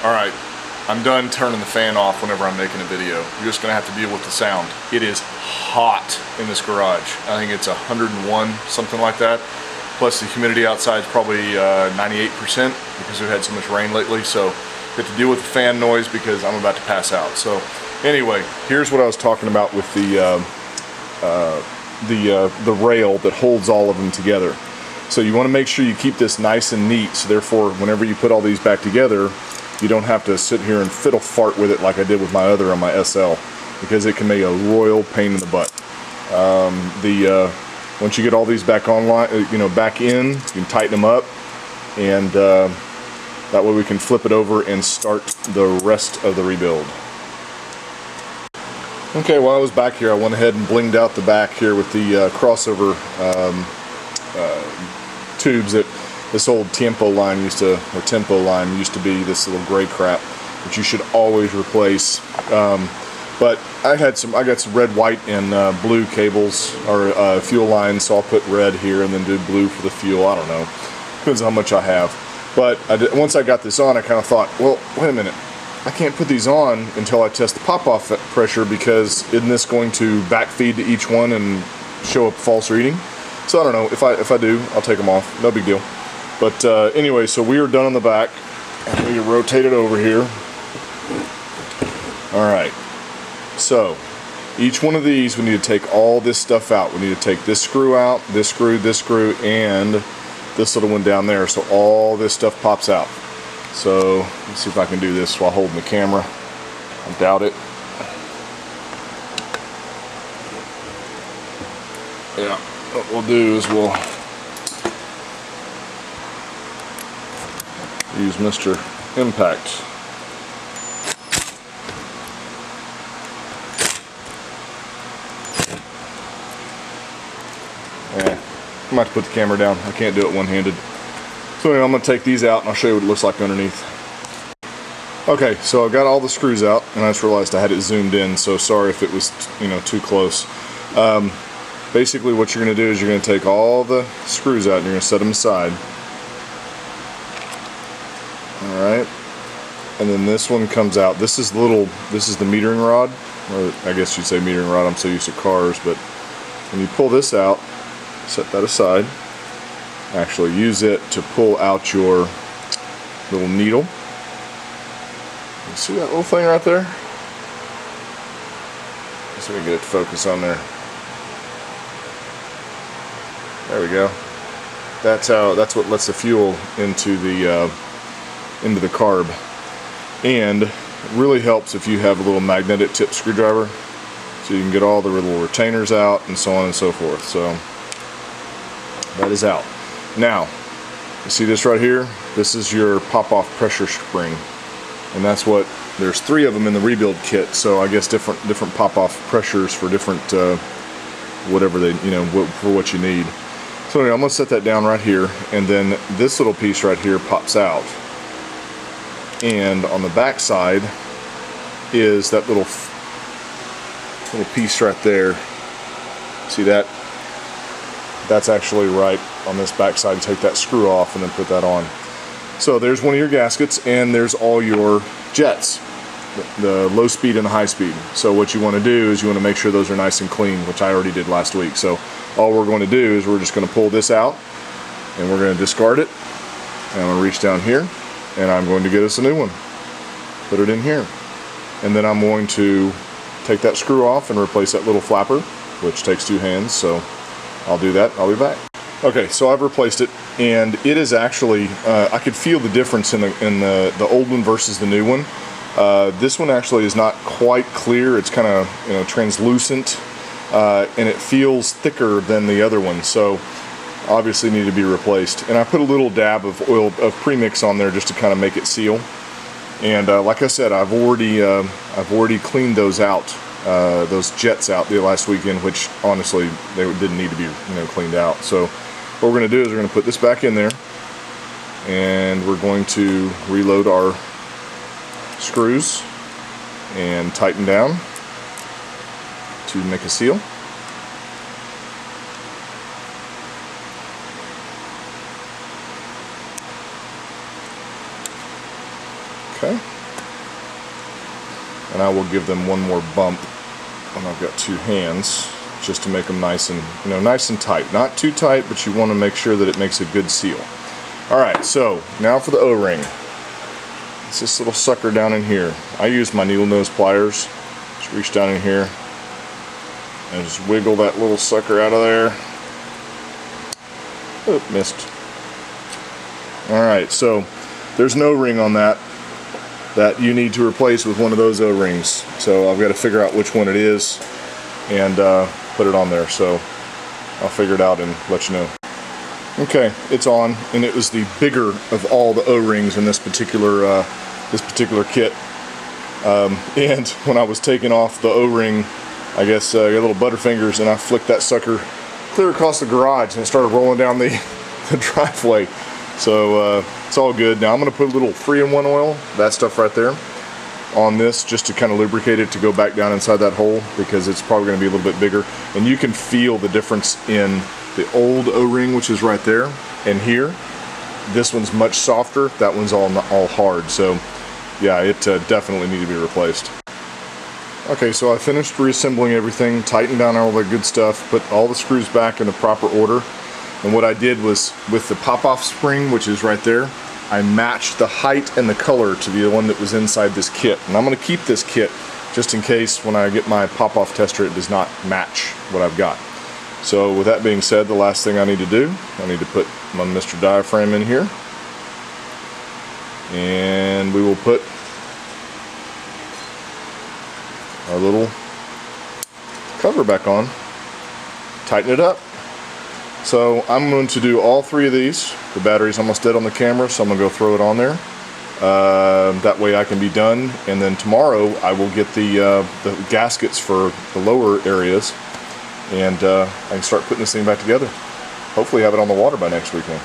Alright, I'm done turning the fan off whenever I'm making a video. You're just going to have to deal with the sound. It is hot in this garage. I think it's 101, something like that. Plus the humidity outside is probably 98% because we've had so much rain lately. So you have to deal with the fan noise because I'm about to pass out. So anyway, here's what I was talking about with the rail that holds all of them together. So you want to make sure you keep this nice and neat, so therefore whenever you put all these back together, you don't have to sit here and fiddle fart with it like I did with my other on my SL, because it can make a royal pain in the butt. Once you get all these back online, back in, you can tighten them up, and that way we can flip it over and start the rest of the rebuild. Okay, while I was back here, I went ahead and blinged out the back here with the crossover tubes that this old Tempo line used to be, this little gray crap that you should always replace. But I got some red, white, and blue cables or fuel lines, so I'll put red here and then do blue for the fuel. I don't know, depends on how much I have. But once I got this on, I kind of thought, well, wait a minute, I can't put these on until I test the pop-off pressure, because isn't this going to backfeed to each one and show a false reading? So I don't know, if I do, I'll take them off, no big deal. But anyway, so we are done on the back. We can rotate it over here. Alright, so each one of these we need to take all this stuff out. We need to take this screw out, this screw, and this little one down there, so all this stuff pops out. So let's see if I can do this while holding the camera. I doubt it. Yeah, what we'll do is we'll use Mr. Impact. Yeah, I might have to put the camera down. I can't do it one-handed. So anyway, I'm going to take these out and I'll show you what it looks like underneath. Okay, so I've got all the screws out, and I just realized I had it zoomed in, so sorry if it was too close. Basically what you're going to do is you're going to take all the screws out and you're going to set them aside. Alright, and then this one comes out. This is the metering rod, or I guess you'd say metering rod, I'm so used to cars, but when you pull this out, set that aside, actually use it to pull out your little needle. You see that little thing right there? Let's see if we can get it to focus on there. There we go. That's what lets the fuel into the carb, and it really helps if you have a little magnetic tip screwdriver, so you can get all the little retainers out and so on and so forth. So that is out. Now, you see this right here? This is your pop-off pressure spring, and that's what, there's 3 of them in the rebuild kit, so I guess different pop-off pressures for different whatever they, for what you need. So anyway, I'm going to set that down right here, and then this little piece right here pops out. And on the back side is that little piece right there. See that? That's actually right on this back side. Take that screw off and then put that on. So there's one of your gaskets, and there's all your jets, the low speed and the high speed. So what you want to do is you want to make sure those are nice and clean, which I already did last week. So all we're going to do is we're just going to pull this out, and we're going to discard it. And I'm going to reach down here, and I'm going to get us a new one. Put it in here. And then I'm going to take that screw off and replace that little flapper, which takes 2 hands, so I'll do that. I'll be back. Okay, so I've replaced it, and it is actually, I could feel the difference in the old one versus the new one. This one actually is not quite clear. It's kind of translucent, and it feels thicker than the other one, so obviously need to be replaced. And I put a little dab of oil of premix on there just to kind of make it seal. And like I said, I've already cleaned those out, those jets out the last weekend, which honestly they didn't need to be cleaned out. So what we're going to do is we're going to put this back in there, and we're going to reload our screws and tighten down to make a seal. Okay. And I will give them one more bump when I've got two hands, just to make them nice and, nice and tight. Not too tight, but you want to make sure that it makes a good seal. Alright, so now for the O-ring. It's this little sucker down in here. I use my needle nose pliers. Just reach down in here and just wiggle that little sucker out of there. Oh, missed. Alright, so there's an O-ring on that you need to replace with one of those O-rings. So I've got to figure out which one it is and put it on there. So I'll figure it out and let you know. Okay, it's on, and it was the bigger of all the O-rings in this particular kit. And when I was taking off the O-ring, I guess I got little butterfingers, and I flicked that sucker clear across the garage, and it started rolling down the driveway. So it's all good. Now I'm going to put a little 3-in-1 oil, that stuff right there, on this, just to kind of lubricate it to go back down inside that hole, because it's probably going to be a little bit bigger. And you can feel the difference in the old O-ring, which is right there, and here. This one's much softer. That one's all hard. So yeah, it definitely needs to be replaced. Okay, so I finished reassembling everything, tightened down all the good stuff, put all the screws back in the proper order. And what I did was, with the pop-off spring, which is right there, I matched the height and the color to the one that was inside this kit. And I'm going to keep this kit just in case when I get my pop-off tester it does not match what I've got. So with that being said, the last thing I need to do, I need to put my Mr. Diaphragm in here. And we will put our little cover back on, tighten it up. So I'm going to do all three of these. The battery's almost dead on the camera, so I'm going to go throw it on there. That way I can be done, and then tomorrow I will get the gaskets for the lower areas, and I can start putting this thing back together. Hopefully have it on the water by next weekend.